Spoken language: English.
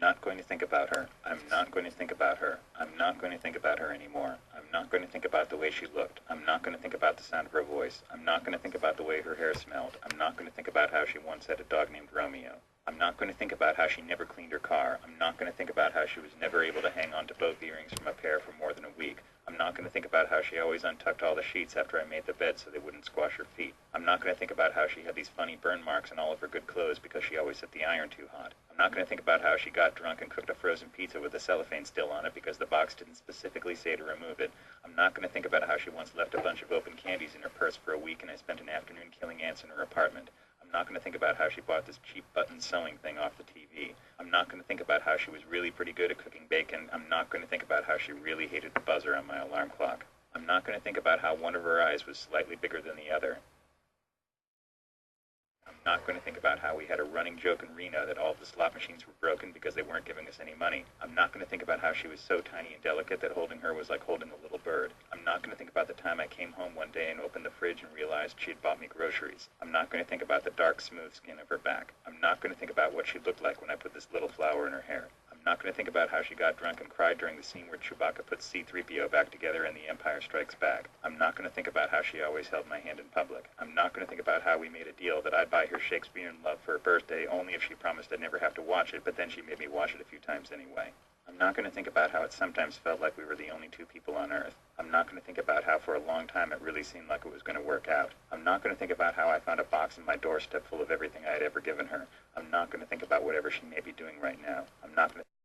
not going to think about her. I'm not going to think about her. I'm not going to think about her anymore. I'm not going to think about the way she looked. I'm not going to think about the sound of her voice. I'm not going to think about the way her hair smelled. I'm not going to think about how she once had a dog named Romeo. I'm not going to think about how she never cleaned her car. I'm not going to think about how she was never able to hang on to both earrings from a pair for more than a week. I'm not going to think about how she always untucked all the sheets after I made the bed so they wouldn't squash her feet. I'm not going to think about how she had these funny burn marks on all of her good clothes because she always set the iron too hot. I'm not going to think about how she got drunk and cooked a frozen pizza with the cellophane still on it because the box didn't specifically say to remove it. I'm not going to think about how she once left a bunch of open candies in her purse for a week and I spent an afternoon killing ants in her apartment. I'm not going to think about how she bought this cheap button sewing thing off the TV. I'm not going to think about how she was really pretty good at cooking bacon. I'm not going to think about how she really hated the buzzer on my alarm clock. I'm not going to think about how one of her eyes was slightly bigger than the other. I'm not going to think about how we had a running joke in Reno that all of the slot machines were broken because they weren't giving us any money. I'm not going to think about how she was so tiny and delicate that holding her was like holding a little bird. I'm not going to think about the time I came home one day and opened the fridge and realized she had bought me groceries. I'm not going to think about the dark, smooth skin of her back. I'm not going to think about what she looked like when I put this little flower in her hair. I'm not going to think about how she got drunk and cried during the scene where Chewbacca puts C-3PO back together in The Empire Strikes Back. I'm not going to think about how she always held my hand in public. I'm not going to think about how we made a deal that I'd buy her Shakespeare in Love for her birthday only if she promised I'd never have to watch it, but then she made me watch it a few times anyway. I'm not going to think about how it sometimes felt like we were the only two people on Earth. I'm not going to think about how for a long time it really seemed like it was going to work out. I'm not going to think about how I found a box on my doorstep full of everything I had ever given her. I'm not going to think about whatever she may be doing right now. I'm not going to